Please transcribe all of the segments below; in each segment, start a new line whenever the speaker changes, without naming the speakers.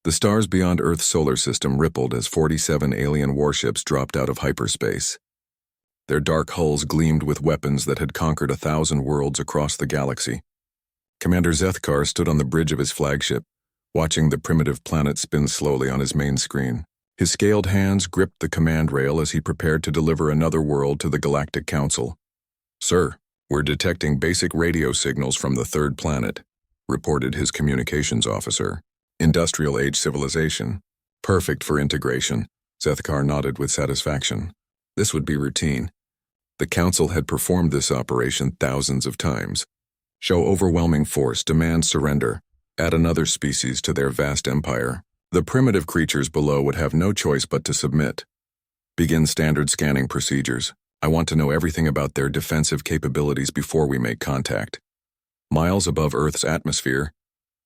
The stars beyond Earth's solar system rippled as 47 alien warships dropped out of hyperspace. Their dark hulls gleamed with weapons that had conquered 1,000 worlds across the galaxy. Commander Zethkar stood on the bridge of his flagship, watching the primitive planet spin slowly on his main screen. His scaled hands gripped the command rail as he prepared to deliver another world to the Galactic Council. "Sir, we're detecting basic radio signals from the third planet," reported his communications officer. "Industrial age civilization. Perfect for integration." Zethkar nodded with satisfaction. This would be routine. The Council had performed this operation thousands of times. Show overwhelming force, demand surrender, add another species to their vast empire. The primitive creatures below would have no choice but to submit. Begin standard scanning procedures. I want to know everything about their defensive capabilities before we make contact. Miles above Earth's atmosphere,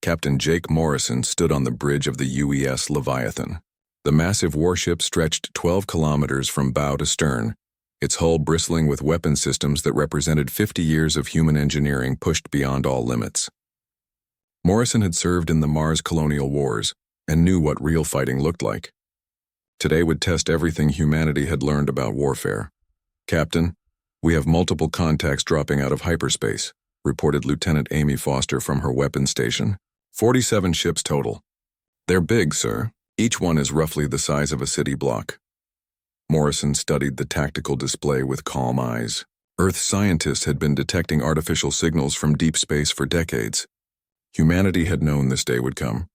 Captain Jake Morrison stood on the bridge of the UES Leviathan. The massive warship stretched 12 kilometers from bow to stern, its hull bristling with weapon systems that represented 50 years of human engineering pushed beyond all limits. Morrison had served in the Mars colonial wars and knew what real fighting looked like. Today would test everything humanity had learned about warfare. "Captain, we have multiple contacts dropping out of hyperspace," reported Lieutenant Amy Foster from her weapons station. 47 ships total. "They're big, sir. Each one is roughly the size of a city block." Morrison studied the tactical display with calm eyes. Earth scientists had been detecting artificial signals from deep space for decades. Humanity had known this day would come.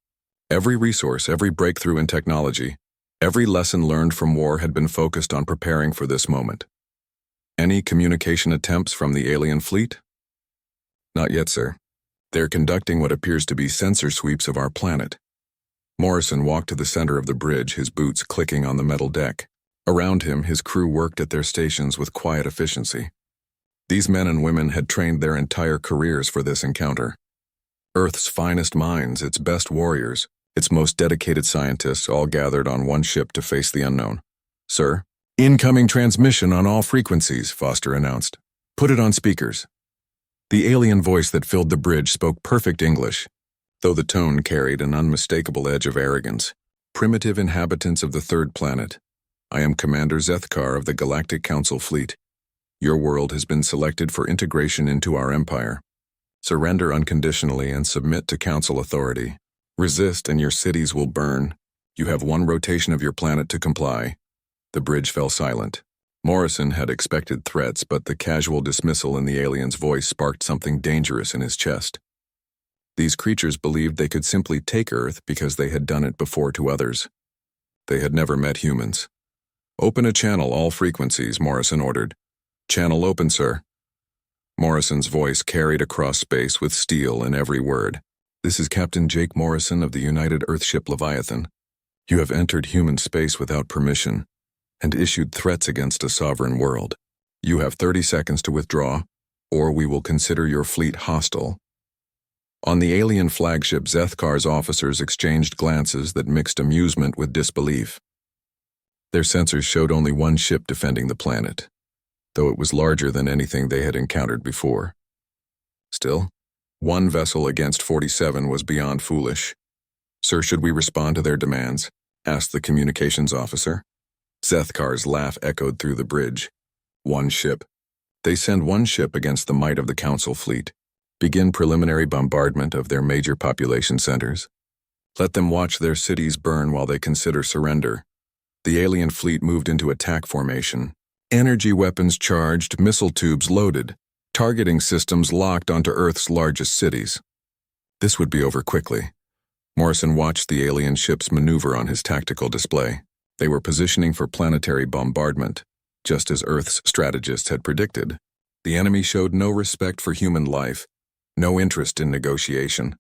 Every resource, every breakthrough in technology, every lesson learned from war had been focused on preparing for this moment. "Any communication attempts from the alien fleet?" "Not yet, sir. They're conducting what appears to be sensor sweeps of our planet." Morrison walked to the center of the bridge, his boots clicking on the metal deck. Around him, his crew worked at their stations with quiet efficiency. These men and women had trained their entire careers for this encounter. Earth's finest minds, its best warriors, its most dedicated scientists all gathered on one ship to face the unknown. "Sir, incoming transmission on all frequencies," Foster announced. "Put it on speakers." The alien voice that filled the bridge spoke perfect English, though the tone carried an unmistakable edge of arrogance. "Primitive inhabitants of the third planet, I am Commander Zethkar of the Galactic Council Fleet. Your world has been selected for integration into our empire. Surrender unconditionally and submit to Council authority. Resist and your cities will burn. You have one rotation of your planet to comply." The bridge fell silent. Morrison had expected threats, but the casual dismissal in the alien's voice sparked something dangerous in his chest. These creatures believed they could simply take Earth because they had done it before to others. They had never met humans. "Open a channel, all frequencies," Morrison ordered. "Channel open, sir." Morrison's voice carried across space with steel in every word. "This is Captain Jake Morrison of the United Earthship Leviathan. You have entered human space without permission and issued threats against a sovereign world. You have 30 seconds to withdraw, or we will consider your fleet hostile." On the alien flagship, Zethkar's officers exchanged glances that mixed amusement with disbelief. Their sensors showed only one ship defending the planet, though it was larger than anything they had encountered before. Still, one vessel against 47 was beyond foolish. "Sir, should we respond to their demands?" asked the communications officer. Zethkar's laugh echoed through the bridge. "One ship. They send one ship against the might of the Council fleet. Begin preliminary bombardment of their major population centers. Let them watch their cities burn while they consider surrender." The alien fleet moved into attack formation. Energy weapons charged, missile tubes loaded, targeting systems locked onto Earth's largest cities. This would be over quickly. Morrison watched the alien ships maneuver on his tactical display. They were positioning for planetary bombardment, just as Earth's strategists had predicted. The enemy showed no respect for human life, no interest in negotiation.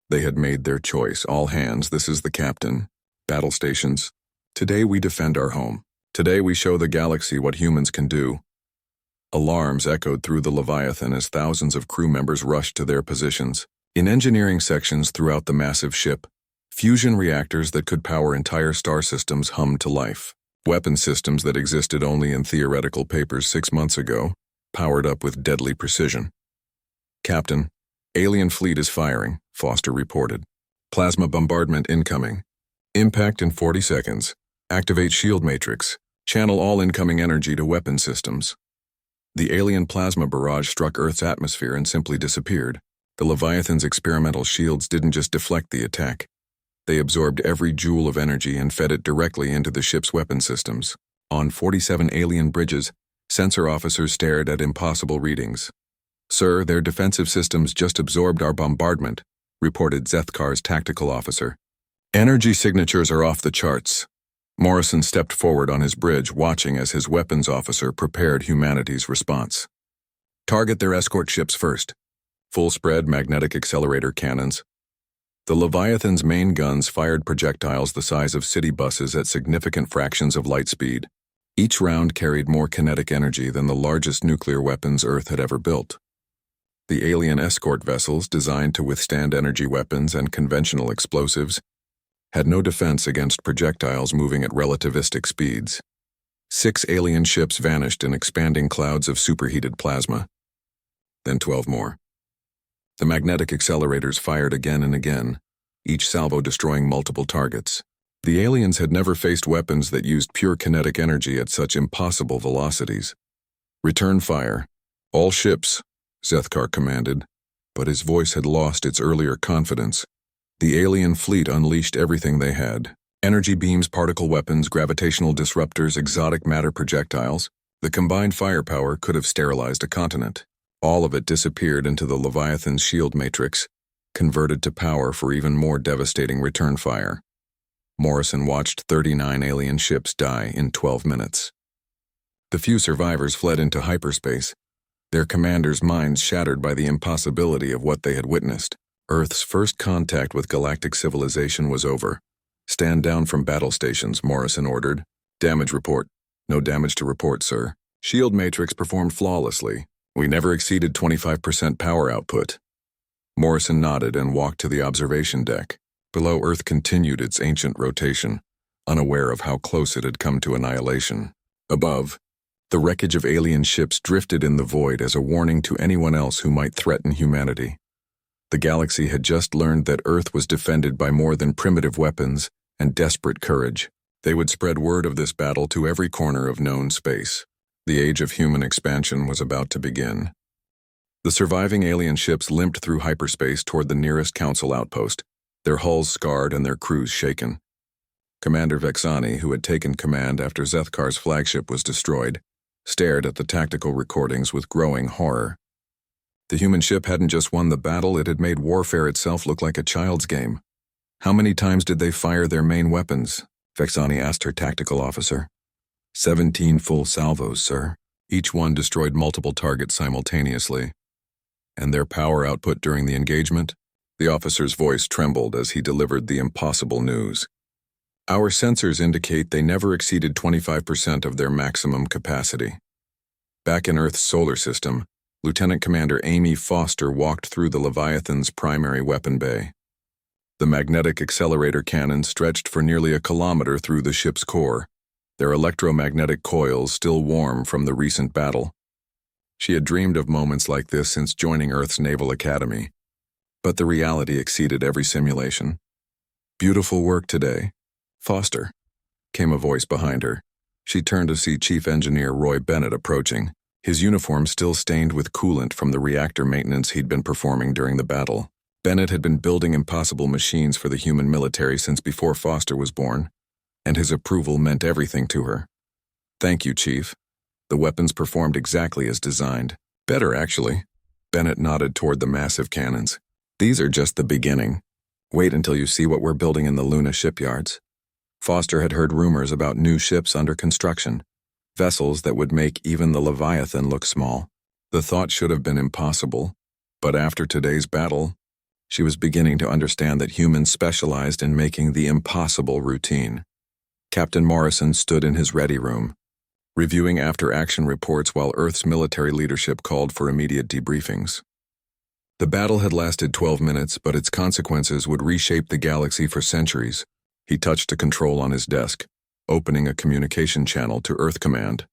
They had made their choice. "All hands, this is the captain. Battle stations. Today we defend our home. Today we show the galaxy what humans can do." Alarms echoed through the Leviathan as thousands of crew members rushed to their positions. In engineering sections throughout the massive ship, fusion reactors that could power entire star systems hummed to life. Weapon systems that existed only in theoretical papers 6 months ago powered up with deadly precision. "Captain, alien fleet is firing," Foster reported. "Plasma bombardment incoming. Impact in 40 seconds. Activate shield matrix. Channel all incoming energy to weapon systems. The alien plasma barrage struck Earth's atmosphere and simply disappeared. The Leviathan's experimental shields didn't just deflect the attack. They absorbed every joule of energy and fed it directly into the ship's weapon systems. On 47 alien bridges, sensor officers stared at impossible readings. "Sir, their defensive systems just absorbed our bombardment," reported Zethkar's tactical officer. "Energy signatures are off the charts." Morrison stepped forward on his bridge, watching as his weapons officer prepared humanity's response. "Target their escort ships first. Full-spread magnetic accelerator cannons." The Leviathan's main guns fired projectiles the size of city buses at significant fractions of light speed. Each round carried more kinetic energy than the largest nuclear weapons Earth had ever built. The alien escort vessels, designed to withstand energy weapons and conventional explosives, had no defense against projectiles moving at relativistic speeds. 6 alien ships vanished in expanding clouds of superheated plasma. Then 12 more. The magnetic accelerators fired again and again, each salvo destroying multiple targets. The aliens had never faced weapons that used pure kinetic energy at such impossible velocities. "Return fire. All ships," Zethkar commanded, but his voice had lost its earlier confidence. The alien fleet unleashed everything they had. Energy beams, particle weapons, gravitational disruptors, exotic matter projectiles. The combined firepower could have sterilized a continent. All of it disappeared into the Leviathan's shield matrix, converted to power for even more devastating return fire. Morrison watched 39 alien ships die in 12 minutes. The few survivors fled into hyperspace, their commanders' minds shattered by the impossibility of what they had witnessed. Earth's first contact with galactic civilization was over. "Stand down from battle stations," Morrison ordered. "Damage report." "No damage to report, sir. Shield matrix performed flawlessly. We never exceeded 25% power output." Morrison nodded and walked to the observation deck. Below, Earth continued its ancient rotation, unaware of how close it had come to annihilation. Above, the wreckage of alien ships drifted in the void as a warning to anyone else who might threaten humanity. The galaxy had just learned that Earth was defended by more than primitive weapons and desperate courage. They would spread word of this battle to every corner of known space. The age of human expansion was about to begin. The surviving alien ships limped through hyperspace toward the nearest Council outpost, their hulls scarred and their crews shaken. Commander Vexani, who had taken command after Zethkar's flagship was destroyed, stared at the tactical recordings with growing horror. The human ship hadn't just won the battle, it had made warfare itself look like a child's game. "How many times did they fire their main weapons?" Vexani asked her tactical officer. 17 full salvos, sir. Each one destroyed multiple targets simultaneously." "And their power output during the engagement?" The officer's voice trembled as he delivered the impossible news. "Our sensors indicate they never exceeded 25% of their maximum capacity." Back in Earth's solar system, Lieutenant Commander Amy Foster walked through the Leviathan's primary weapon bay. The magnetic accelerator cannons stretched for nearly a kilometer through the ship's core, their electromagnetic coils still warm from the recent battle. She had dreamed of moments like this since joining Earth's Naval Academy, but the reality exceeded every simulation. "Beautiful work today, Foster," came a voice behind her. She turned to see Chief Engineer Roy Bennett approaching, his uniform still stained with coolant from the reactor maintenance he'd been performing during the battle. Bennett had been building impossible machines for the human military since before Foster was born, and his approval meant everything to her. "Thank you, Chief. The weapons performed exactly as designed. Better, actually." Bennett nodded toward the massive cannons. "These are just the beginning. Wait until you see what we're building in the Luna shipyards." Foster had heard rumors about new ships under construction, vessels that would make even the Leviathan look small. The thought should have been impossible, but after today's battle, she was beginning to understand that humans specialized in making the impossible routine. Captain Morrison stood in his ready room, reviewing after-action reports while Earth's military leadership called for immediate debriefings. The battle had lasted 12 minutes, but its consequences would reshape the galaxy for centuries. He touched a control on his desk, opening a communication channel to Earth Command.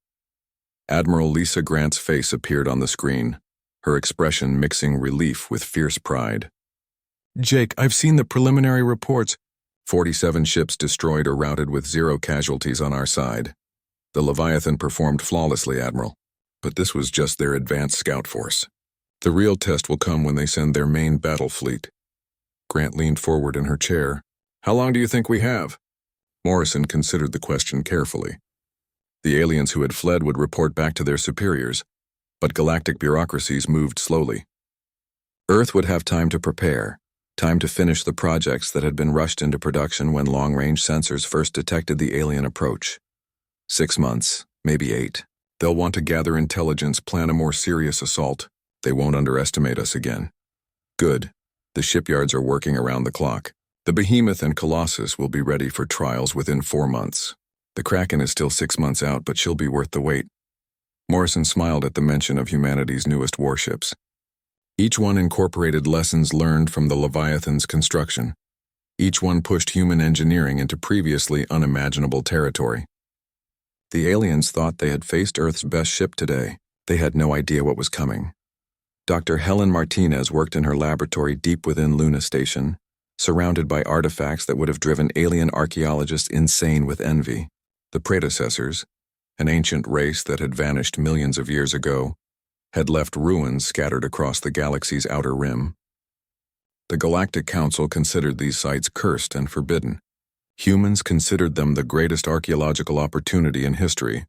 Admiral Lisa Grant's face appeared on the screen, her expression mixing relief with fierce pride. "Jake, I've seen the preliminary reports. 47 ships destroyed or routed with 0 casualties on our side. The Leviathan performed flawlessly, Admiral. But this was just their advanced scout force. The real test will come when they send their main battle fleet. Grant leaned forward in her chair. How long do you think we have? Morrison considered the question carefully. The aliens who had fled would report back to their superiors, but galactic bureaucracies moved slowly. Earth would have time to prepare, time to finish the projects that had been rushed into production when long-range sensors first detected the alien approach. 6 months, maybe 8. They'll want to gather intelligence, plan a more serious assault. They won't underestimate us again. Good. The shipyards are working around the clock. The Behemoth and Colossus will be ready for trials within 4 months. The Kraken is still 6 months out, but she'll be worth the wait. Morrison smiled at the mention of humanity's newest warships. Each one incorporated lessons learned from the Leviathan's construction. Each one pushed human engineering into previously unimaginable territory. The aliens thought they had faced Earth's best ship today. They had no idea what was coming. Dr. Helen Martinez worked in her laboratory deep within Luna Station, surrounded by artifacts that would have driven alien archaeologists insane with envy. The predecessors, an ancient race that had vanished millions of years ago, had left ruins scattered across the galaxy's outer rim. The Galactic Council considered these sites cursed and forbidden. Humans considered them the greatest archaeological opportunity in history.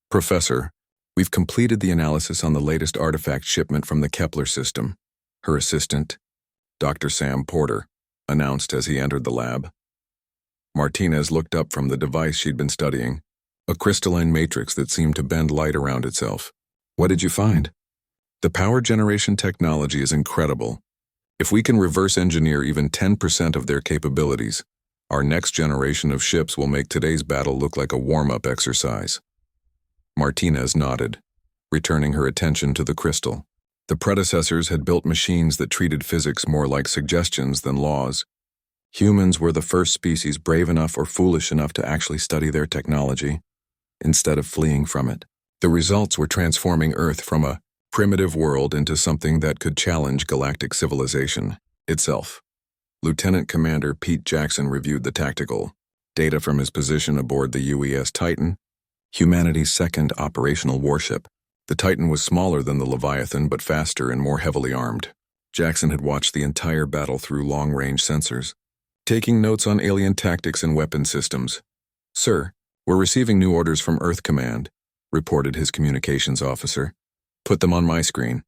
Professor, we've completed the analysis on the latest artifact shipment from the Kepler system. Her assistant, Dr. Sam Porter, announced as he entered the lab. Martinez looked up from the device she'd been studying, a crystalline matrix that seemed to bend light around itself. What did you find? The power generation technology is incredible. If we can reverse engineer even 10% of their capabilities, our next generation of ships will make today's battle look like a warm-up exercise. Martinez nodded, returning her attention to the crystal. The predecessors had built machines that treated physics more like suggestions than laws. Humans were the first species brave enough or foolish enough to actually study their technology, instead of fleeing from it. The results were transforming Earth from a primitive world into something that could challenge galactic civilization itself. Lieutenant Commander Pete Jackson reviewed the tactical data from his position aboard the UES Titan, humanity's second operational warship. The Titan was smaller than the Leviathan but faster and more heavily armed. Jackson had watched the entire battle through long-range sensors, taking notes on alien tactics and weapon systems. Sir, we're receiving new orders from Earth Command, reported his communications officer. Put them on my screen.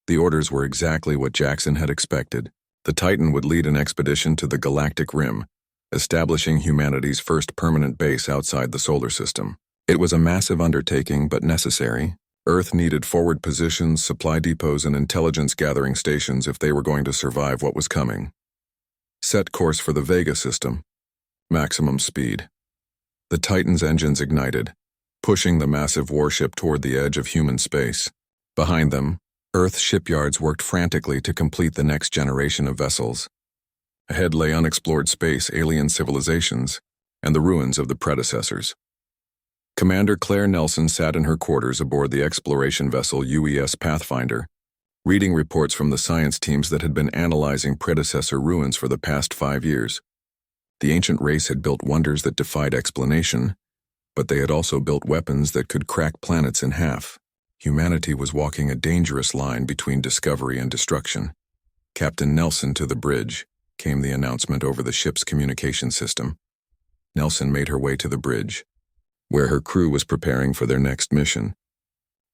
The orders were exactly what Jackson had expected. The Titan would lead an expedition to the Galactic Rim, establishing humanity's first permanent base outside the solar system. It was a massive undertaking, but necessary. Earth needed forward positions, supply depots, and intelligence-gathering stations if they were going to survive what was coming. Set course for the Vega system. Maximum speed. The Titan's engines ignited, pushing the massive warship toward the edge of human space. Behind them, Earth's shipyards worked frantically to complete the next generation of vessels. Ahead lay unexplored space, alien civilizations, and the ruins of the predecessors. Commander Claire Nelson sat in her quarters aboard the exploration vessel UES Pathfinder, reading reports from the science teams that had been analyzing predecessor ruins for the past 5 years. The ancient race had built wonders that defied explanation, but they had also built weapons that could crack planets in half. Humanity was walking a dangerous line between discovery and destruction. Captain Nelson to the bridge, came the announcement over the ship's communication system. Nelson made her way to the bridge, where her crew was preparing for their next mission.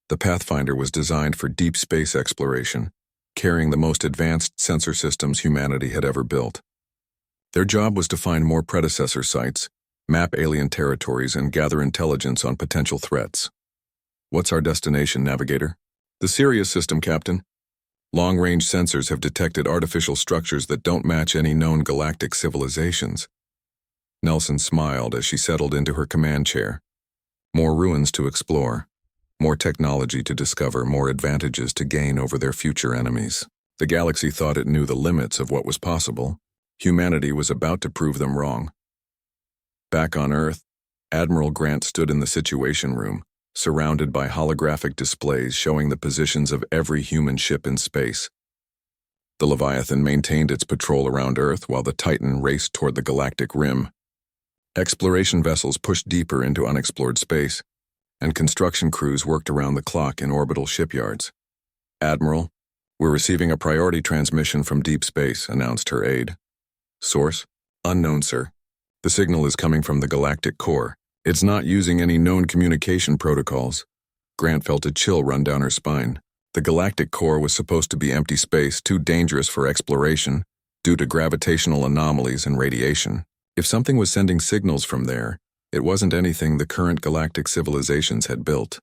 The Pathfinder was designed for deep space exploration, carrying the most advanced sensor systems humanity had ever built. Their job was to find more predecessor sites, map alien territories, and gather intelligence on potential threats. What's our destination, Navigator? The Sirius system, Captain. Long-range sensors have detected artificial structures that don't match any known galactic civilizations. Nelson smiled as she settled into her command chair. More ruins to explore, more technology to discover, more advantages to gain over their future enemies. The galaxy thought it knew the limits of what was possible. Humanity was about to prove them wrong. Back on Earth, Admiral Grant stood in the Situation Room, surrounded by holographic displays showing the positions of every human ship in space. The Leviathan maintained its patrol around Earth while the Titan raced toward the galactic rim. Exploration vessels pushed deeper into unexplored space, and construction crews worked around the clock in orbital shipyards. "Admiral, we're receiving a priority transmission from deep space," announced her aide. "Source? Unknown, sir. The signal is coming from the galactic core. It's not using any known communication protocols." Grant felt a chill run down her spine. The galactic core was supposed to be empty space, too dangerous for exploration, due to gravitational anomalies and radiation. If something was sending signals from there, it wasn't anything the current galactic civilizations had built.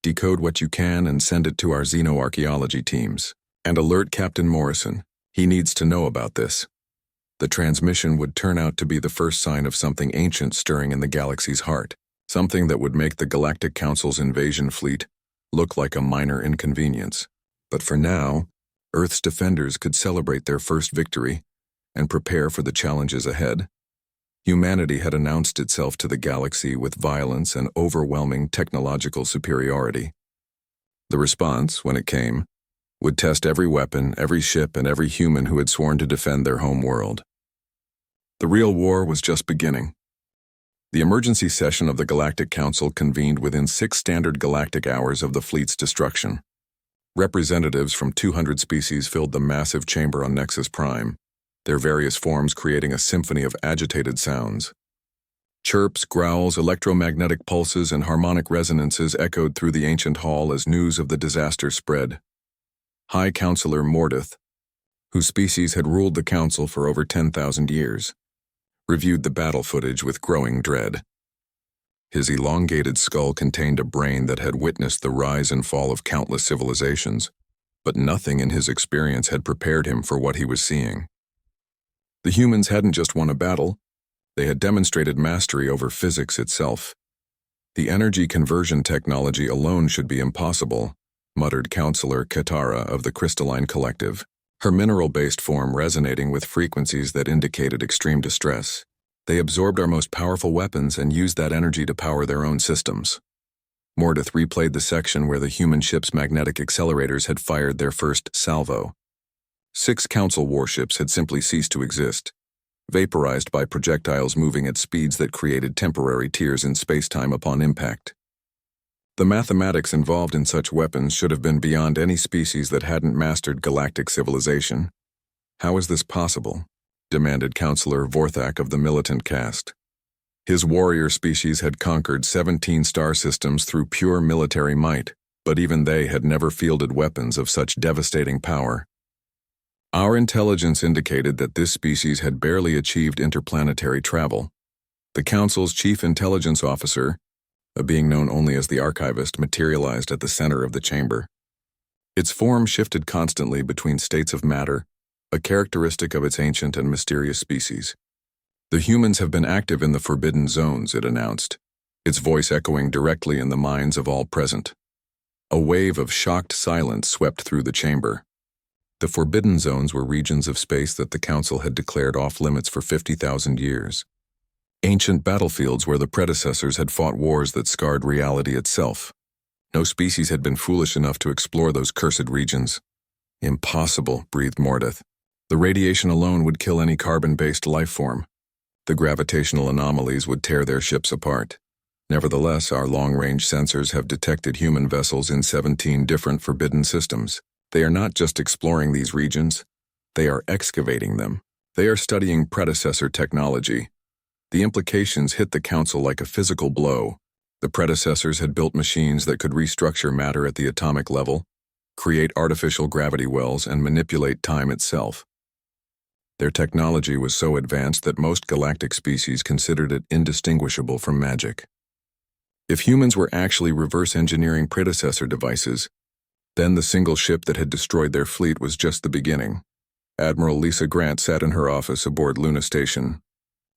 "Decode what you can and send it to our xenoarchaeology teams. And alert Captain Morrison. He needs to know about this." The transmission would turn out to be the first sign of something ancient stirring in the galaxy's heart, something that would make the Galactic Council's invasion fleet look like a minor inconvenience. But for now, Earth's defenders could celebrate their first victory and prepare for the challenges ahead. Humanity had announced itself to the galaxy with violence and overwhelming technological superiority. The response, when it came, would test every weapon, every ship, and every human who had sworn to defend their home world. The real war was just beginning. The emergency session of the Galactic Council convened within 6 standard galactic hours of the fleet's destruction. Representatives from 200 species filled the massive chamber on Nexus Prime, their various forms creating a symphony of agitated sounds. Chirps, growls, electromagnetic pulses, and harmonic resonances echoed through the ancient hall as news of the disaster spread. High Counselor Mordeth, whose species had ruled the Council for over 10,000 years, reviewed the battle footage with growing dread. His elongated skull contained a brain that had witnessed the rise and fall of countless civilizations, but nothing in his experience had prepared him for what he was seeing. The humans hadn't just won a battle, they had demonstrated mastery over physics itself. "The energy conversion technology alone should be impossible," muttered Counselor Katara of the Crystalline Collective, her mineral-based form resonating with frequencies that indicated extreme distress. "They absorbed our most powerful weapons and used that energy to power their own systems." Mordeth replayed the section where the human ship's magnetic accelerators had fired their first salvo. 6 Council warships had simply ceased to exist, vaporized by projectiles moving at speeds that created temporary tears in space-time upon impact. The mathematics involved in such weapons should have been beyond any species that hadn't mastered galactic civilization. "How is this possible?" demanded Counselor Vorthak of the militant caste. His warrior species had conquered 17 star systems through pure military might, but even they had never fielded weapons of such devastating power. "Our intelligence indicated that this species had barely achieved interplanetary travel." The Council's chief intelligence officer, a being known only as the Archivist, materialized at the center of the chamber. Its form shifted constantly between states of matter, a characteristic of its ancient and mysterious species. "The humans have been active in the Forbidden Zones," it announced, its voice echoing directly in the minds of all present. A wave of shocked silence swept through the chamber. The Forbidden Zones were regions of space that the Council had declared off-limits for 50,000 years. Ancient battlefields where the predecessors had fought wars that scarred reality itself. No species had been foolish enough to explore those cursed regions. "Impossible," breathed Mordeth. "The radiation alone would kill any carbon-based life form. The gravitational anomalies would tear their ships apart. Nevertheless, our long-range sensors have detected human vessels in 17 different forbidden systems. They are not just exploring these regions, they are excavating them. They are studying predecessor technology." The implications hit the Council like a physical blow. The predecessors had built machines that could restructure matter at the atomic level, create artificial gravity wells, and manipulate time itself. Their technology was so advanced that most galactic species considered it indistinguishable from magic. If humans were actually reverse engineering predecessor devices, then the single ship that had destroyed their fleet was just the beginning. Admiral Lisa Grant sat in her office aboard Luna Station,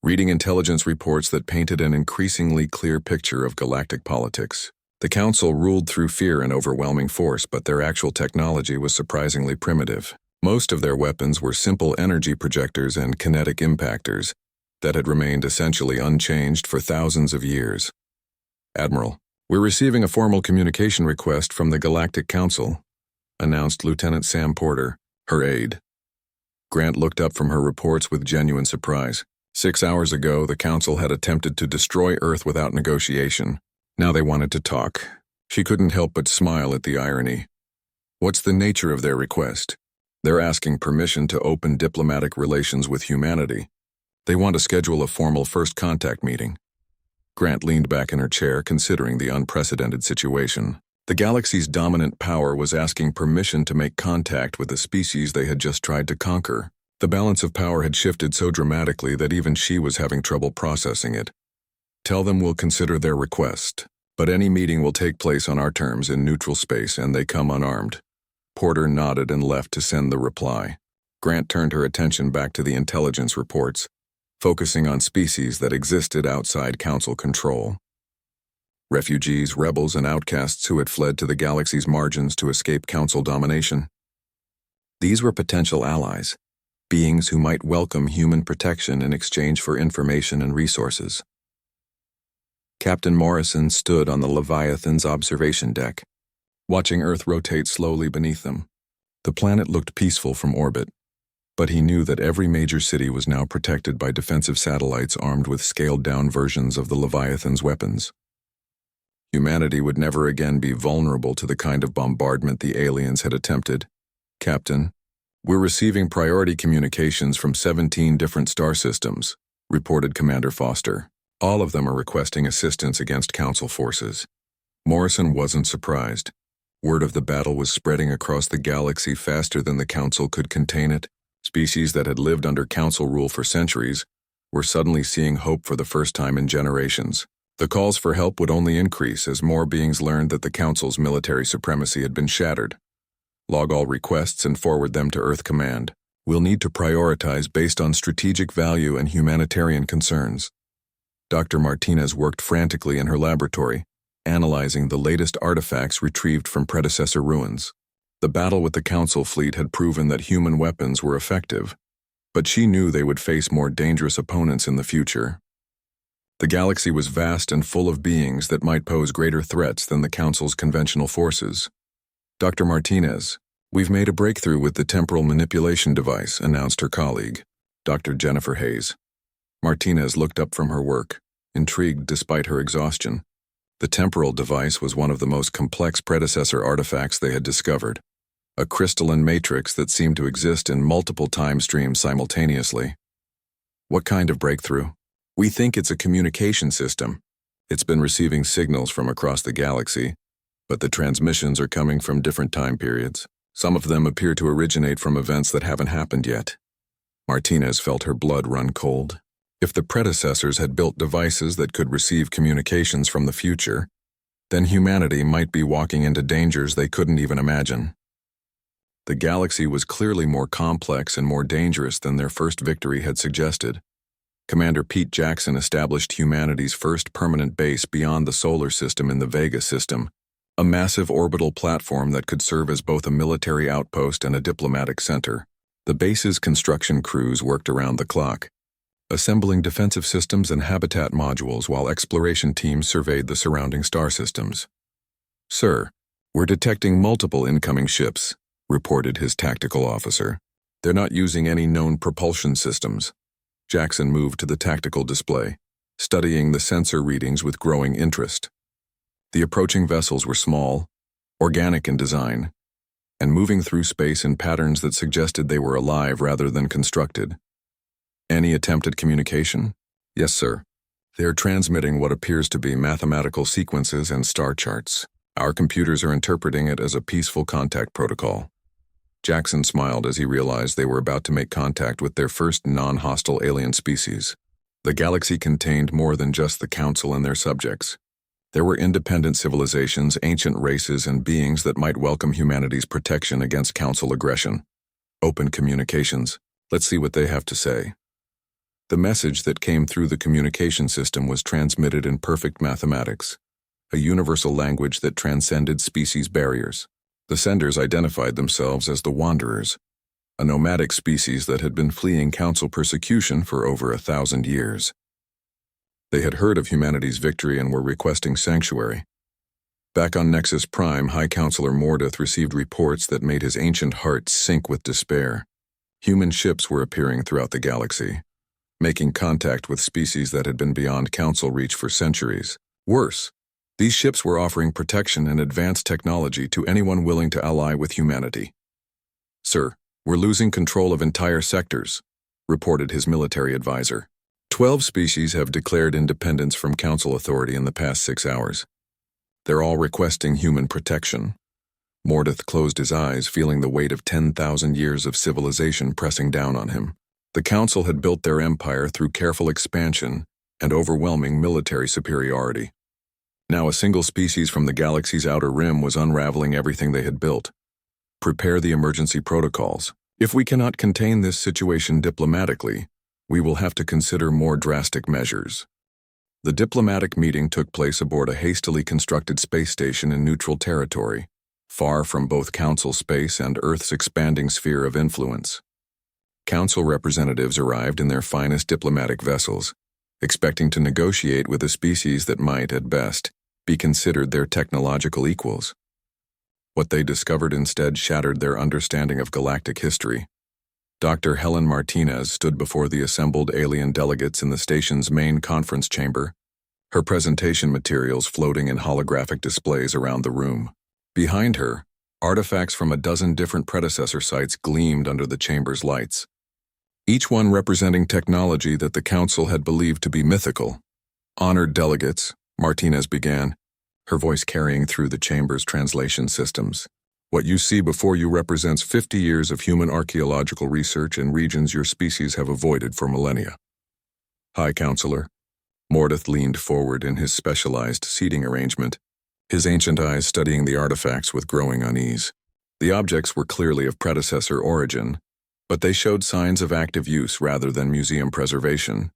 reading intelligence reports that painted an increasingly clear picture of galactic politics. The Council ruled through fear and overwhelming force, but their actual technology was surprisingly primitive. Most of their weapons were simple energy projectors and kinetic impactors that had remained essentially unchanged for thousands of years. "Admiral, we're receiving a formal communication request from the Galactic Council," announced Lieutenant Sam Porter, her aide. Grant looked up from her reports with genuine surprise. 6 hours ago, the Council had attempted to destroy Earth without negotiation. Now they wanted to talk. She couldn't help but smile at the irony. What's the nature of their request? They're asking permission to open diplomatic relations with humanity. They want to schedule a formal first contact meeting. Grant leaned back in her chair, considering the unprecedented situation. The galaxy's dominant power was asking permission to make contact with a species they had just tried to conquer. The balance of power had shifted so dramatically that even she was having trouble processing it. Tell them we'll consider their request, but any meeting will take place on our terms in neutral space and they come unarmed. Porter nodded and left to send the reply. Grant turned her attention back to the intelligence reports, focusing on species that existed outside Council control. Refugees, rebels, and outcasts who had fled to the galaxy's margins to escape Council domination. These were potential allies, beings who might welcome human protection in exchange for information and resources. Captain Morrison stood on the Leviathan's observation deck, watching Earth rotate slowly beneath them. The planet looked peaceful from orbit, but he knew that every major city was now protected by defensive satellites armed with scaled-down versions of the Leviathan's weapons. Humanity would never again be vulnerable to the kind of bombardment the aliens had attempted. Captain, we're receiving priority communications from 17 different star systems, reported Commander Foster. All of them are requesting assistance against Council forces. Morrison wasn't surprised. Word of the battle was spreading across the galaxy faster than the Council could contain it. Species that had lived under Council rule for centuries were suddenly seeing hope for the first time in generations. The calls for help would only increase as more beings learned that the Council's military supremacy had been shattered. Log all requests and forward them to Earth Command. We'll need to prioritize based on strategic value and humanitarian concerns. Dr. Martinez worked frantically in her laboratory, analyzing the latest artifacts retrieved from predecessor ruins. The battle with the Council fleet had proven that human weapons were effective, but she knew they would face more dangerous opponents in the future. The galaxy was vast and full of beings that might pose greater threats than the Council's conventional forces. Dr. Martinez, we've made a breakthrough with the temporal manipulation device, announced her colleague, Dr. Jennifer Hayes. Martinez looked up from her work, intrigued despite her exhaustion. The temporal device was one of the most complex predecessor artifacts they had discovered, a crystalline matrix that seemed to exist in multiple time streams simultaneously. What kind of breakthrough? We think it's a communication system. It's been receiving signals from across the galaxy, but the transmissions are coming from different time periods. Some of them appear to originate from events that haven't happened yet. Martinez felt her blood run cold. If the predecessors had built devices that could receive communications from the future, then humanity might be walking into dangers they couldn't even imagine. The galaxy was clearly more complex and more dangerous than their first victory had suggested. Commander Pete Jackson established humanity's first permanent base beyond the solar system in the Vega system, a massive orbital platform that could serve as both a military outpost and a diplomatic center. The base's construction crews worked around the clock, assembling defensive systems and habitat modules while exploration teams surveyed the surrounding star systems. Sir, we're detecting multiple incoming ships, reported his tactical officer. They're not using any known propulsion systems. Jackson moved to the tactical display, studying the sensor readings with growing interest. The approaching vessels were small, organic in design, and moving through space in patterns that suggested they were alive rather than constructed. Any attempted communication? Yes, sir. They are transmitting what appears to be mathematical sequences and star charts. Our computers are interpreting it as a peaceful contact protocol. Jackson smiled as he realized they were about to make contact with their first non-hostile alien species. The galaxy contained more than just the Council and their subjects. There were independent civilizations, ancient races, and beings that might welcome humanity's protection against Council aggression. Open communications. Let's see what they have to say. The message that came through the communication system was transmitted in perfect mathematics, a universal language that transcended species barriers. The senders identified themselves as the Wanderers, a nomadic species that had been fleeing Council persecution for over 1,000 years. They had heard of humanity's victory and were requesting sanctuary. Back on Nexus Prime, High Counselor Mordeth received reports that made his ancient heart sink with despair. Human ships were appearing throughout the galaxy, making contact with species that had been beyond Council reach for centuries. Worse, these ships were offering protection and advanced technology to anyone willing to ally with humanity. "Sir, we're losing control of entire sectors," reported his military advisor. 12 species have declared independence from Council authority in the past 6 hours. They're all requesting human protection. Mordeth closed his eyes, feeling the weight of 10,000 years of civilization pressing down on him. The Council had built their empire through careful expansion and overwhelming military superiority. Now a single species from the galaxy's outer rim was unraveling everything they had built. Prepare the emergency protocols. If we cannot contain this situation diplomatically, we will have to consider more drastic measures. The diplomatic meeting took place aboard a hastily constructed space station in neutral territory, far from both Council space and Earth's expanding sphere of influence. Council representatives arrived in their finest diplomatic vessels, expecting to negotiate with a species that might, at best, be considered their technological equals. What they discovered instead shattered their understanding of galactic history. Dr. Helen Martinez stood before the assembled alien delegates in the station's main conference chamber, her presentation materials floating in holographic displays around the room. Behind her, artifacts from a dozen different predecessor sites gleamed under the chamber's lights, each one representing technology that the Council had believed to be mythical. "Honored delegates," Martinez began, her voice carrying through the chamber's translation systems. "What you see before you represents 50 years of human archaeological research in regions your species have avoided for millennia." "High Counselor." Mordeth leaned forward in his specialized seating arrangement, his ancient eyes studying the artifacts with growing unease. The objects were clearly of predecessor origin, but they showed signs of active use rather than museum preservation.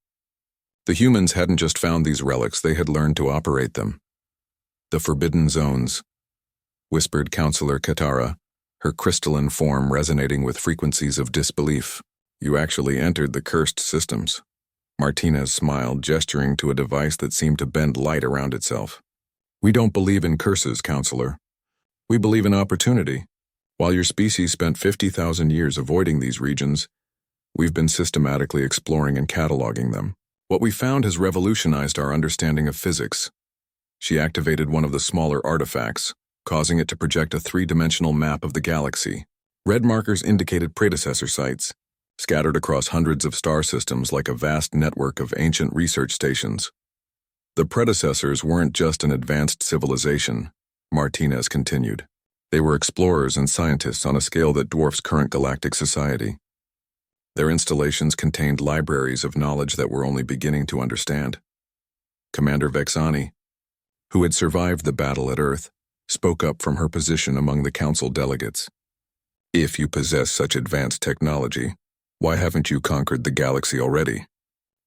The humans hadn't just found these relics, they had learned to operate them. "The Forbidden Zones," whispered Counselor Katara, her crystalline form resonating with frequencies of disbelief. "You actually entered the cursed systems." Martinez smiled, gesturing to a device that seemed to bend light around itself. "We don't believe in curses, Counselor. We believe in opportunity. While your species spent 50,000 years avoiding these regions, we've been systematically exploring and cataloging them. What we found has revolutionized our understanding of physics." She activated one of the smaller artifacts, causing it to project a 3-dimensional map of the galaxy. Red markers indicated predecessor sites, scattered across hundreds of star systems like a vast network of ancient research stations. "The predecessors weren't just an advanced civilization," Martinez continued. "They were explorers and scientists on a scale that dwarfs current galactic society. Their installations contained libraries of knowledge that we're only beginning to understand." Commander Vexani, who had survived the battle at Earth, spoke up from her position among the Council delegates. "If you possess such advanced technology, why haven't you conquered the galaxy already?"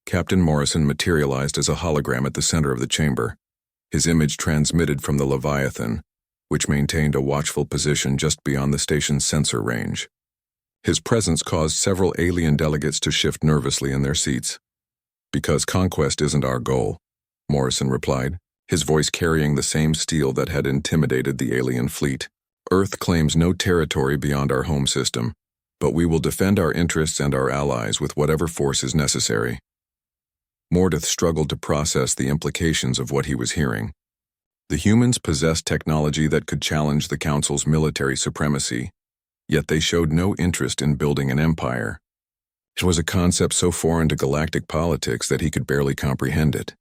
Captain Morrison materialized as a hologram at the center of the chamber, his image transmitted from the Leviathan, which maintained a watchful position just beyond the station's sensor range. His presence caused several alien delegates to shift nervously in their seats. "Because conquest isn't our goal," Morrison replied, his voice carrying the same steel that had intimidated the alien fleet. "Earth claims no territory beyond our home system, but we will defend our interests and our allies with whatever force is necessary." Mordeth struggled to process the implications of what he was hearing. The humans possessed technology that could challenge the Council's military supremacy, yet they showed no interest in building an empire. It was a concept so foreign to galactic politics that he could barely comprehend it.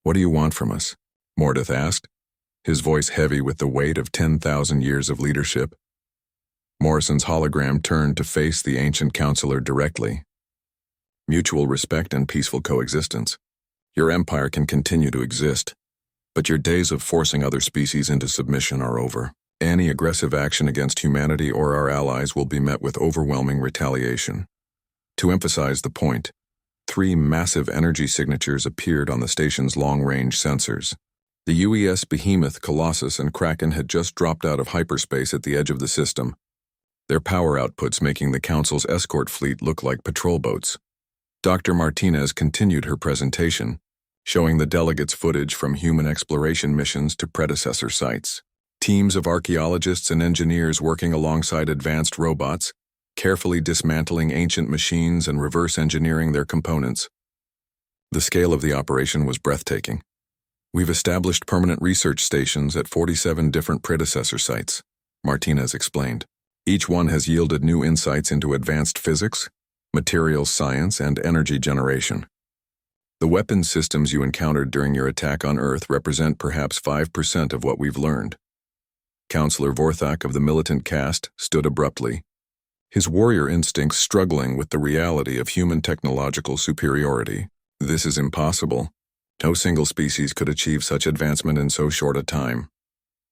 "What do you want from us?" Mordeth asked, his voice heavy with the weight of 10,000 years of leadership. Morrison's hologram turned to face the ancient counselor directly. "Mutual respect and peaceful coexistence. Your empire can continue to exist, but your days of forcing other species into submission are over. Any aggressive action against humanity or our allies will be met with overwhelming retaliation." To emphasize the point, 3 massive energy signatures appeared on the station's long-range sensors. The UES Behemoth, Colossus, and Kraken had just dropped out of hyperspace at the edge of the system, their power outputs making the Council's escort fleet look like patrol boats. Dr. Martinez continued her presentation, showing the delegates footage from human exploration missions to predecessor sites. Teams of archaeologists and engineers working alongside advanced robots, carefully dismantling ancient machines and reverse engineering their components. The scale of the operation was breathtaking. We've established permanent research stations at 47 different predecessor sites, Martinez explained. Each one has yielded new insights into advanced physics, materials science, and energy generation. The weapons systems you encountered during your attack on Earth represent perhaps 5% of what we've learned. Counselor Vorthak of the militant caste stood abruptly, his warrior instincts struggling with the reality of human technological superiority. This is impossible. No single species could achieve such advancement in so short a time.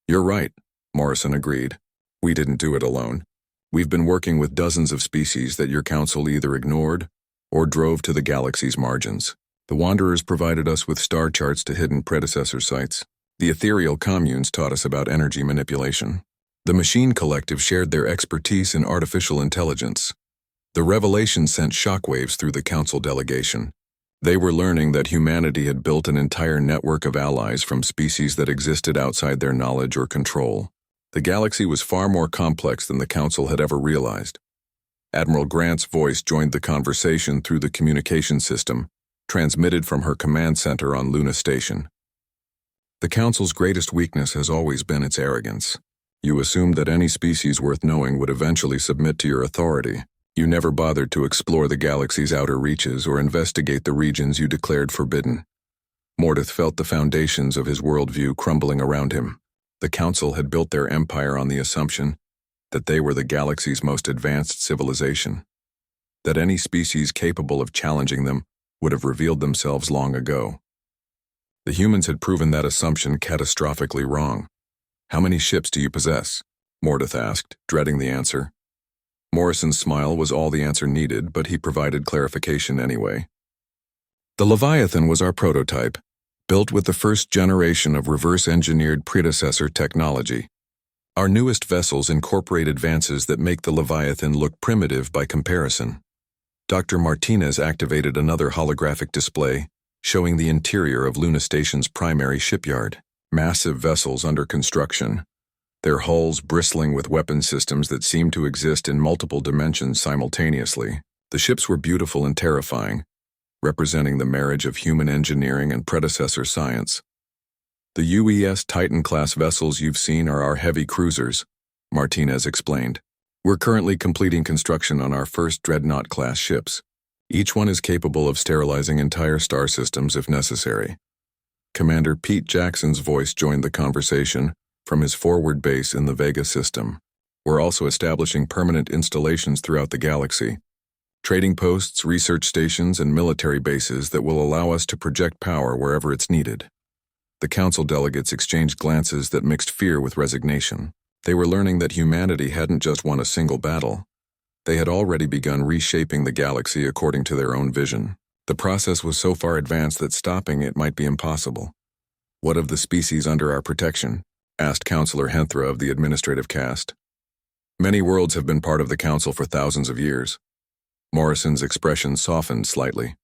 You're right, Morrison agreed. We didn't do it alone. We've been working with dozens of species that your council either ignored or drove to the galaxy's margins. The Wanderers provided us with star charts to hidden predecessor sites. The ethereal communes taught us about energy manipulation. The Machine Collective shared their expertise in artificial intelligence. The revelation sent shockwaves through the council delegation. They were learning that humanity had built an entire network of allies from species that existed outside their knowledge or control. The galaxy was far more complex than the council had ever realized. Admiral Grant's voice joined the conversation through the communication system, transmitted from her command center on Luna Station. The council's greatest weakness has always been its arrogance. You assumed that any species worth knowing would eventually submit to your authority. You never bothered to explore the galaxy's outer reaches or investigate the regions you declared forbidden. Mordeth felt the foundations of his worldview crumbling around him. The council had built their empire on the assumption that they were the galaxy's most advanced civilization, that any species capable of challenging them would have revealed themselves long ago. The humans had proven that assumption catastrophically wrong. How many ships do you possess? Mordeth asked, dreading the answer. Morrison's smile was all the answer needed, but he provided clarification anyway. The Leviathan was our prototype, built with the first generation of reverse-engineered predecessor technology. Our newest vessels incorporate advances that make the Leviathan look primitive by comparison. Dr. Martinez activated another holographic display, showing the interior of Luna Station's primary shipyard. Massive vessels under construction, their hulls bristling with weapon systems that seemed to exist in multiple dimensions simultaneously. The ships were beautiful and terrifying, representing the marriage of human engineering and predecessor science. The UES Titan-class vessels you've seen are our heavy cruisers, Martinez explained. We're currently completing construction on our first Dreadnought-class ships. Each one is capable of sterilizing entire star systems if necessary. Commander Pete Jackson's voice joined the conversation from his forward base in the Vega system. We're also establishing permanent installations throughout the galaxy, trading posts, research stations, and military bases that will allow us to project power wherever it's needed. The council delegates exchanged glances that mixed fear with resignation. They were learning that humanity hadn't just won a single battle. They had already begun reshaping the galaxy according to their own vision. The process was so far advanced that stopping it might be impossible. What of the species under our protection? Asked Counselor Henthra of the administrative caste. Many worlds have been part of the council for thousands of years. Morrison's expression softened slightly.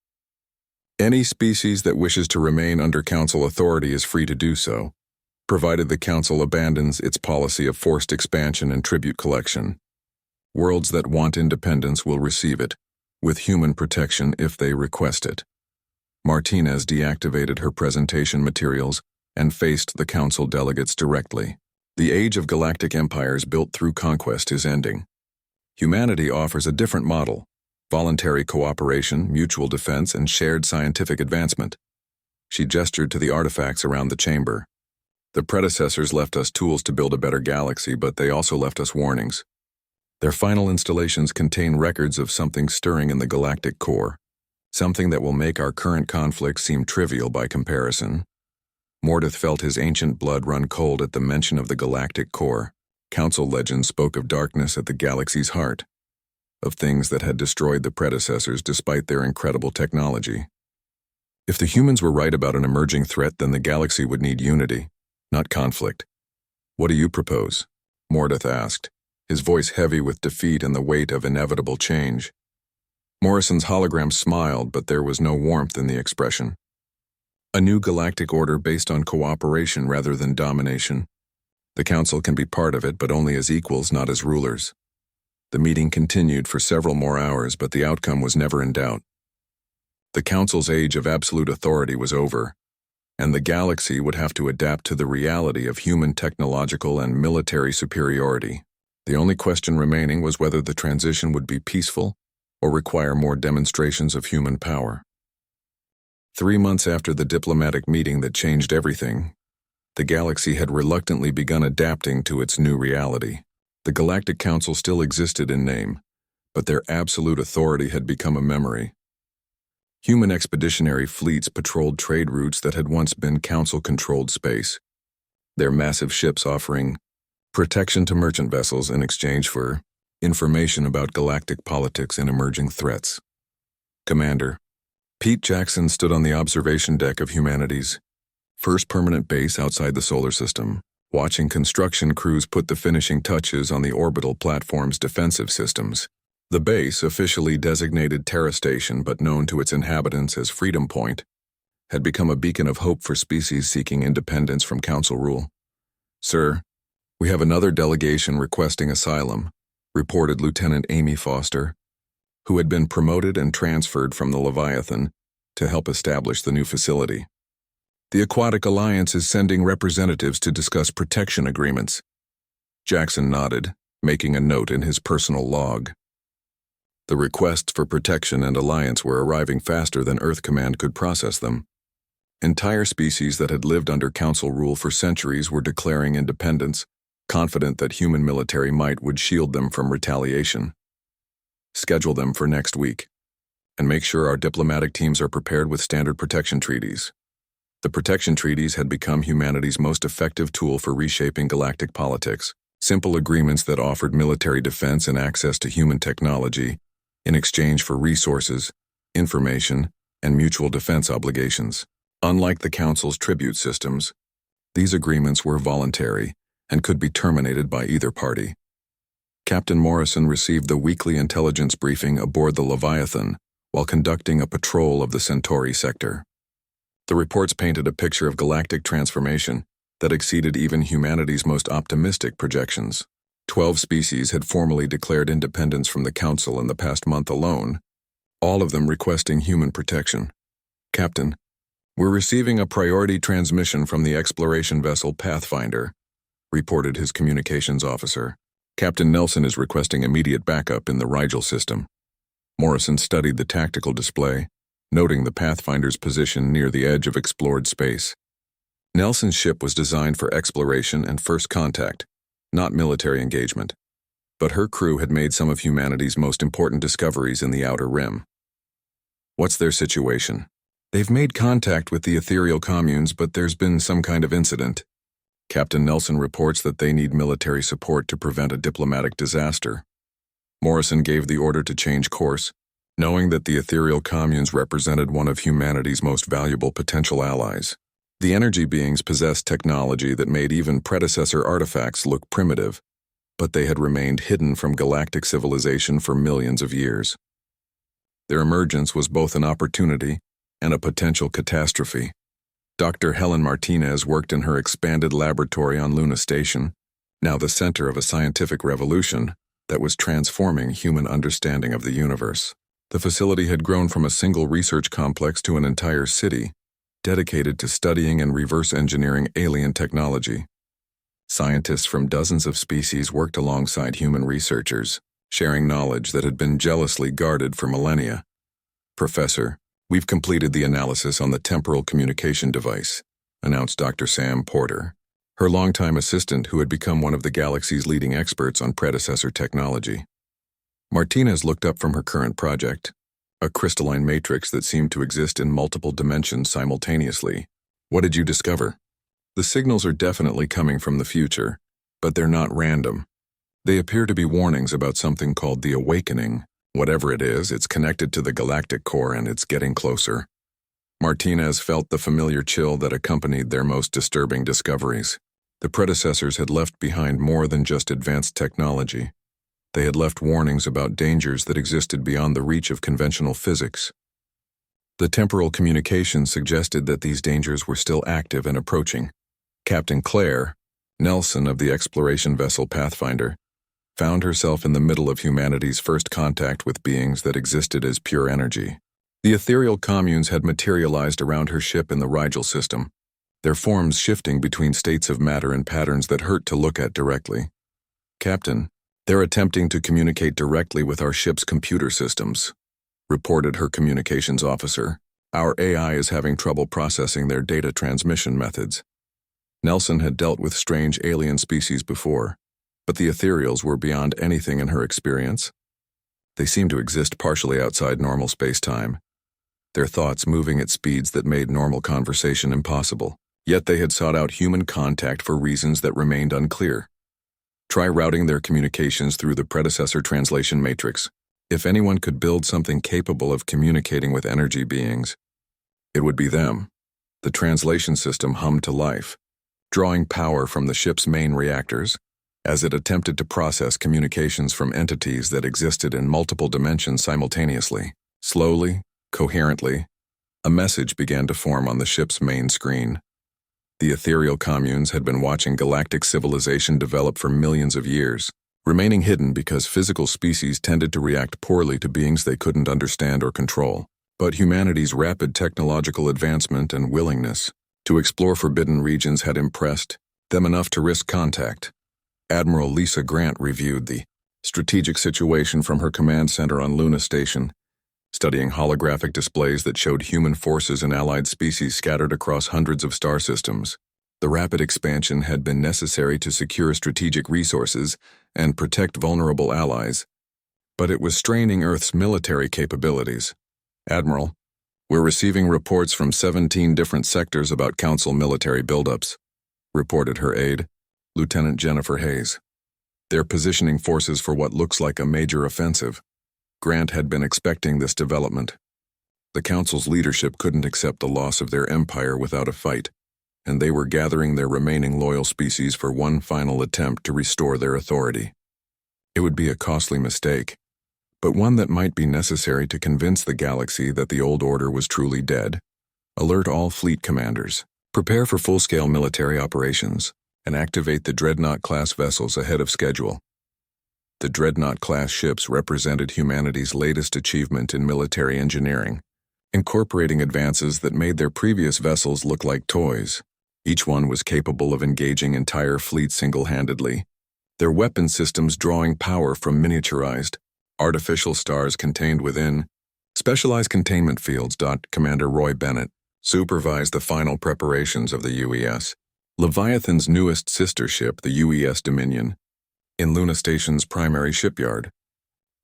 Any species that wishes to remain under council authority is free to do so, provided the council abandons its policy of forced expansion and tribute collection. Worlds that want independence will receive it, with human protection if they request it. Martinez deactivated her presentation materials and faced the council delegates directly. The age of galactic empires built through conquest is ending. Humanity offers a different model: voluntary cooperation, mutual defense, and shared scientific advancement. She gestured to the artifacts around the chamber. The predecessors left us tools to build a better galaxy, but they also left us warnings. Their final installations contain records of something stirring in the galactic core, something that will make our current conflict seem trivial by comparison. Mordeth felt his ancient blood run cold at the mention of the galactic core. Council legends spoke of darkness at the galaxy's heart, of things that had destroyed the predecessors despite their incredible technology. If the humans were right about an emerging threat, then the galaxy would need unity, not conflict. What do you propose? Mordeth asked, his voice heavy with defeat and the weight of inevitable change. Morrison's hologram smiled, but there was no warmth in the expression. A new galactic order based on cooperation rather than domination. The council can be part of it, but only as equals, not as rulers. The meeting continued for several more hours, but the outcome was never in doubt. The Council's age of absolute authority was over, and the galaxy would have to adapt to the reality of human technological and military superiority. The only question remaining was whether the transition would be peaceful or require more demonstrations of human power. 3 months after the diplomatic meeting that changed everything, the galaxy had reluctantly begun adapting to its new reality. The Galactic Council still existed in name, but their absolute authority had become a memory. Human expeditionary fleets patrolled trade routes that had once been Council-controlled space, their massive ships offering protection to merchant vessels in exchange for information about galactic politics and emerging threats. Commander Pete Jackson stood on the observation deck of humanity's first permanent base outside the solar system, watching construction crews put the finishing touches on the orbital platform's defensive systems. The base, officially designated Terra Station but known to its inhabitants as Freedom Point, had become a beacon of hope for species seeking independence from Council rule. "Sir, we have another delegation requesting asylum," reported Lieutenant Amy Foster, who had been promoted and transferred from the Leviathan to help establish the new facility. "The Aquatic Alliance is sending representatives to discuss protection agreements." Jackson nodded, making a note in his personal log. The requests for protection and alliance were arriving faster than Earth Command could process them. Entire species that had lived under Council rule for centuries were declaring independence, confident that human military might would shield them from retaliation. "Schedule them for next week, and make sure our diplomatic teams are prepared with standard protection treaties." The protection treaties had become humanity's most effective tool for reshaping galactic politics, simple agreements that offered military defense and access to human technology in exchange for resources, information, and mutual defense obligations. Unlike the Council's tribute systems, these agreements were voluntary and could be terminated by either party. Captain Morrison received the weekly intelligence briefing aboard the Leviathan while conducting a patrol of the Centauri sector. The reports painted a picture of galactic transformation that exceeded even humanity's most optimistic projections. 12 species had formally declared independence from the Council in the past month alone, all of them requesting human protection. "Captain, we're receiving a priority transmission from the exploration vessel Pathfinder," reported his communications officer. "Captain Nelson is requesting immediate backup in the Rigel system." Morrison studied the tactical display, noting the Pathfinder's position near the edge of explored space. Nelson's ship was designed for exploration and first contact, not military engagement, but her crew had made some of humanity's most important discoveries in the Outer Rim. "What's their situation?" "They've made contact with the ethereal communes, but there's been some kind of incident. Captain Nelson reports that they need military support to prevent a diplomatic disaster." Morrison gave the order to change course, knowing that the ethereal communes represented one of humanity's most valuable potential allies. The energy beings possessed technology that made even predecessor artifacts look primitive, but they had remained hidden from galactic civilization for millions of years. Their emergence was both an opportunity and a potential catastrophe. Dr. Helen Martinez worked in her expanded laboratory on Luna Station, now the center of a scientific revolution that was transforming human understanding of the universe. The facility had grown from a single research complex to an entire city, dedicated to studying and reverse engineering alien technology. Scientists from dozens of species worked alongside human researchers, sharing knowledge that had been jealously guarded for millennia. "Professor, we've completed the analysis on the temporal communication device," announced Dr. Sam Porter, her longtime assistant who had become one of the galaxy's leading experts on predecessor technology. Martinez looked up from her current project, a crystalline matrix that seemed to exist in multiple dimensions simultaneously. "What did you discover?" "The signals are definitely coming from the future, but they're not random. They appear to be warnings about something called the Awakening. Whatever it is, it's connected to the galactic core and it's getting closer." Martinez felt the familiar chill that accompanied their most disturbing discoveries. The predecessors had left behind more than just advanced technology. They had left warnings about dangers that existed beyond the reach of conventional physics. The temporal communication suggested that these dangers were still active and approaching. Captain Claire, Nelson of the exploration vessel Pathfinder, found herself in the middle of humanity's first contact with beings that existed as pure energy. The ethereal communes had materialized around her ship in the Rigel system, their forms shifting between states of matter and patterns that hurt to look at directly. "Captain, they're attempting to communicate directly with our ship's computer systems," reported her communications officer. "Our AI is having trouble processing their data transmission methods." Nelson had dealt with strange alien species before, but the ethereals were beyond anything in her experience. They seemed to exist partially outside normal space-time, their thoughts moving at speeds that made normal conversation impossible. Yet they had sought out human contact for reasons that remained unclear. Try routing their communications through the predecessor translation matrix. If anyone could build something capable of communicating with energy beings, it would be them. The translation system hummed to life, drawing power from the ship's main reactors, as it attempted to process communications from entities that existed in multiple dimensions simultaneously. Slowly, coherently, a message began to form on the ship's main screen. The ethereal communes had been watching galactic civilization develop for millions of years, remaining hidden because physical species tended to react poorly to beings they couldn't understand or control. But humanity's rapid technological advancement and willingness to explore forbidden regions had impressed them enough to risk contact. Admiral Lisa Grant reviewed the strategic situation from her command center on Luna Station, studying holographic displays that showed human forces and allied species scattered across hundreds of star systems. The rapid expansion had been necessary to secure strategic resources and protect vulnerable allies, but it was straining Earth's military capabilities. "Admiral, we're receiving reports from 17 different sectors about Council military buildups," reported her aide, Lieutenant Jennifer Hayes. "They're positioning forces for what looks like a major offensive." Grant had been expecting this development. The Council's leadership couldn't accept the loss of their empire without a fight, and they were gathering their remaining loyal species for one final attempt to restore their authority. It would be a costly mistake, but one that might be necessary to convince the galaxy that the old order was truly dead. "Alert all fleet commanders. Prepare for full-scale military operations, and activate the Dreadnought-class vessels ahead of schedule." The Dreadnought-class ships represented humanity's latest achievement in military engineering, incorporating advances that made their previous vessels look like toys. Each one was capable of engaging entire fleets single-handedly, their weapon systems drawing power from miniaturized, artificial stars contained within specialized containment fields. Commander Roy Bennett supervised the final preparations of the UES, Leviathan's newest sister ship, the UES Dominion, in Luna Station's primary shipyard.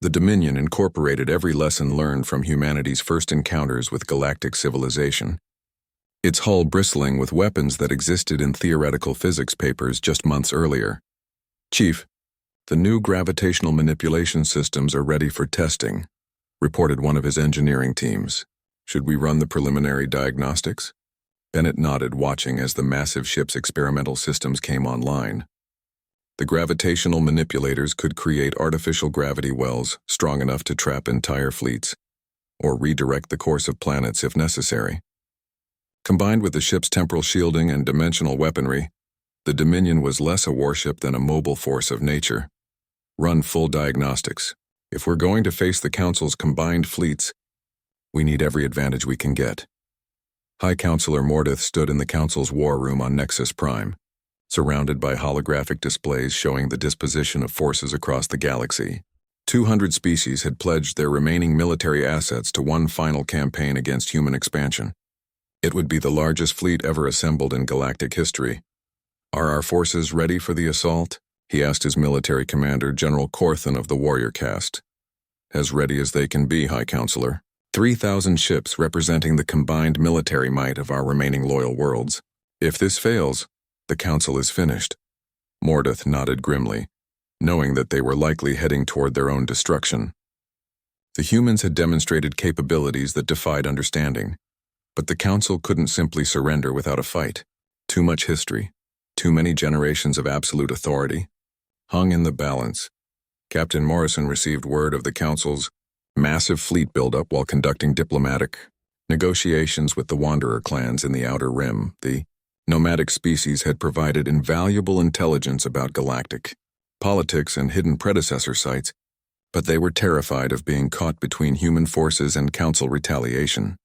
The Dominion incorporated every lesson learned from humanity's first encounters with galactic civilization, its hull bristling with weapons that existed in theoretical physics papers just months earlier. "Chief, the new gravitational manipulation systems are ready for testing," reported one of his engineering teams. "Should we run the preliminary diagnostics?" Bennett nodded, watching as the massive ship's experimental systems came online. The gravitational manipulators could create artificial gravity wells strong enough to trap entire fleets, or redirect the course of planets if necessary. Combined with the ship's temporal shielding and dimensional weaponry, the Dominion was less a warship than a mobile force of nature. "Run full diagnostics. If we're going to face the Council's combined fleets, we need every advantage we can get." High Counselor Mordeth stood in the Council's war room on Nexus Prime, surrounded by holographic displays showing the disposition of forces across the galaxy. 200 species had pledged their remaining military assets to one final campaign against human expansion. It would be the largest fleet ever assembled in galactic history. "Are our forces ready for the assault?" he asked his military commander, General Corthan of the Warrior Caste. "As ready as they can be, High Counselor. 3,000 ships representing the combined military might of our remaining loyal worlds. If this fails, the Council is finished." Mordeth nodded grimly, knowing that they were likely heading toward their own destruction. The humans had demonstrated capabilities that defied understanding, but the Council couldn't simply surrender without a fight. Too much history, too many generations of absolute authority, hung in the balance. Captain Morrison received word of the Council's massive fleet buildup while conducting diplomatic negotiations with the Wanderer clans in the Outer Rim. The nomadic species had provided invaluable intelligence about galactic politics, and hidden predecessor sites, but they were terrified of being caught between human forces and council retaliation.